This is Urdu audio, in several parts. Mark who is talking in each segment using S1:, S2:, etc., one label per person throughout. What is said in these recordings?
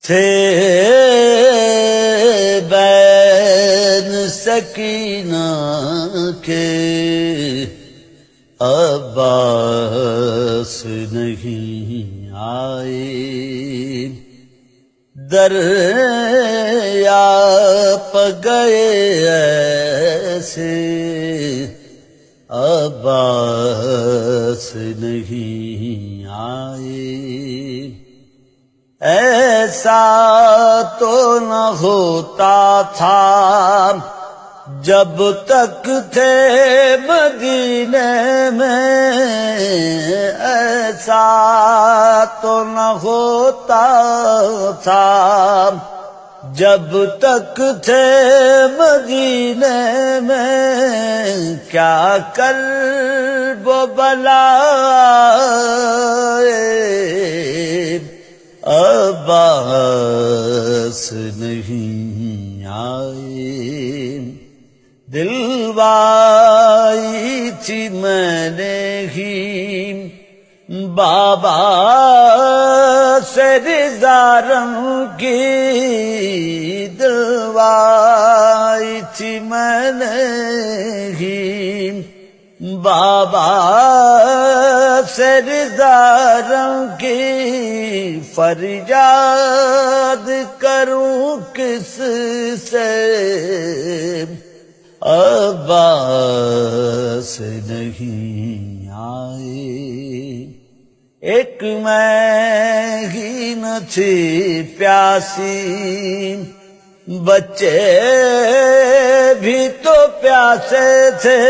S1: تھے بین سکینہ کے عباس نہیں آئے، دریا پہ گئے ایسے عباس نہیں آئے۔ ایسا تو نہ ہوتا تھا جب تک تھے مدینے میں، ایسا تو نہ ہوتا تھا جب تک تھے مدینے میں، کیا کرب و بلائے عباس نہیں آئے۔ دلوائی تھی میں نے ہی بابا سے رضا رنگ کی، دلوائی تھی میں نے ہی بابا سے رضا رنگ کی، فریاد کروں کس سے عباس نہیں آئے۔ ایک میں ہی نہ تھی پیاسی، بچے بھی تو پیاسے تھے،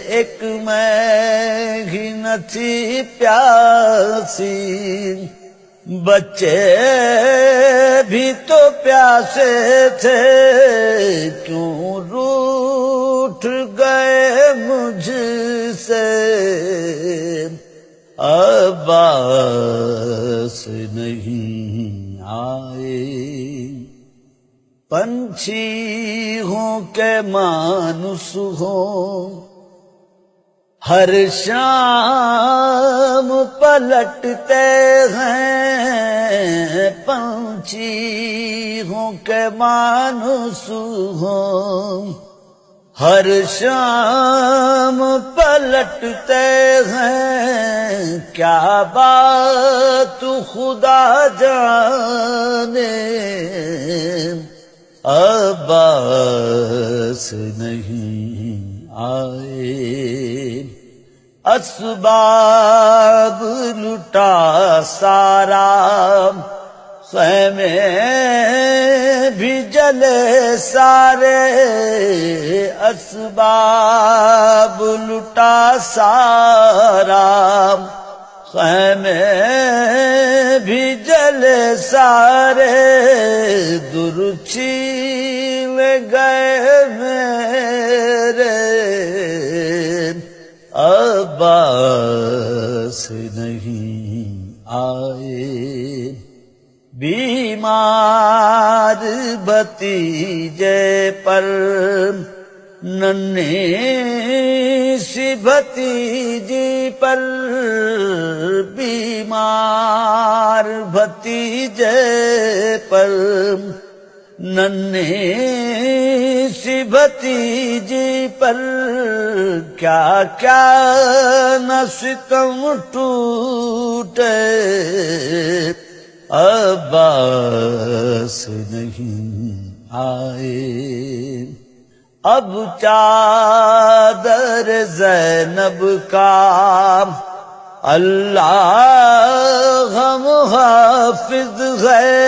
S1: ایک میں ہی نہ تھی پیاسی، بچے بھی تو پیاسے تھے، کیوں روٹھ گئے مجھ سے عباس نہیں آئے۔ پنچھی ہوں کہ مانس ہوں، ہر شام پلٹتے ہیں، پنچھی ہوں کہ مانس ہوں، ہر شام پلٹتے ہیں، کیا بات خدا جانے عباس نہیں آئے۔ اسباب لٹا سارا، خیمے بھی جلے سارے، اسباب لٹا سارا، خیمے بھی جلے سارے، در چھین گئے میرے عباس نہیں آئے۔ بیمار بھتیجے پر ننھی سی بھتیجی پر، بیمار بھتیجے پر ننھی سی بھتیجی پر، کیا کیا نہ ستم ٹوٹے عباس نہیں آئے۔ اب چادر زینب کا اللہ محافظ ہے،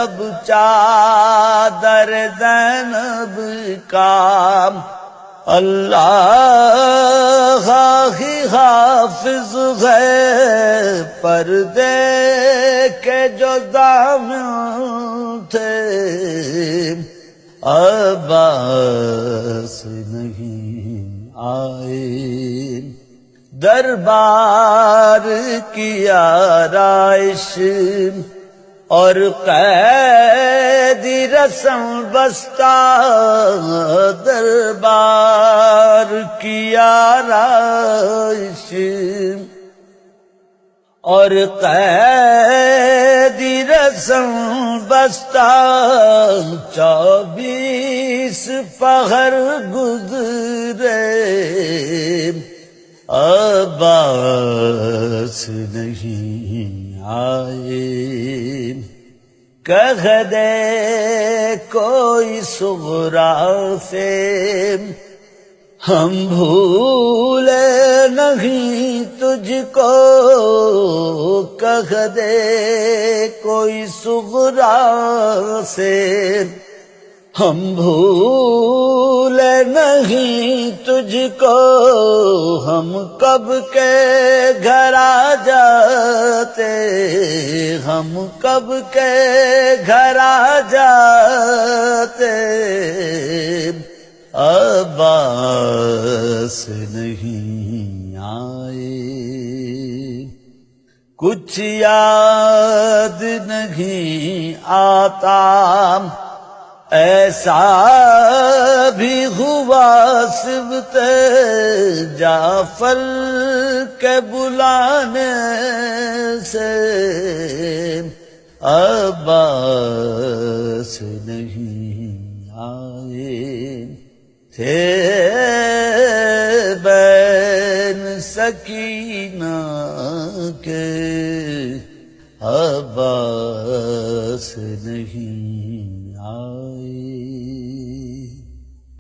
S1: اب چادر زینب کا اللہ ہی حافظ ہے، پردے کے جو دامن تھے عباس نہیں آئے۔ دربار کی آرائش اور قیدی رسم بستہ، دربار کی آرائش اور قیدی رسم بستہ 24 پہر گزرے، عباس نہیں آئے، کہہ دے کوئی صغریٰ سے ہم بھولے نہیں تجھ کو، کہہ دے کوئی صغریٰ سے ہم بھولے نہیں تجھ کو، ہم کب کے گھر آ جاتے، ہم کب کے گھر آ جاتے، عباس نہیں آئے، کچھ یاد نہیں آتا ایسا بھی ہوا صبح جعفر کے بلانے سے، عباس نہیں آئے، تھے بین سکینہ کے، عباس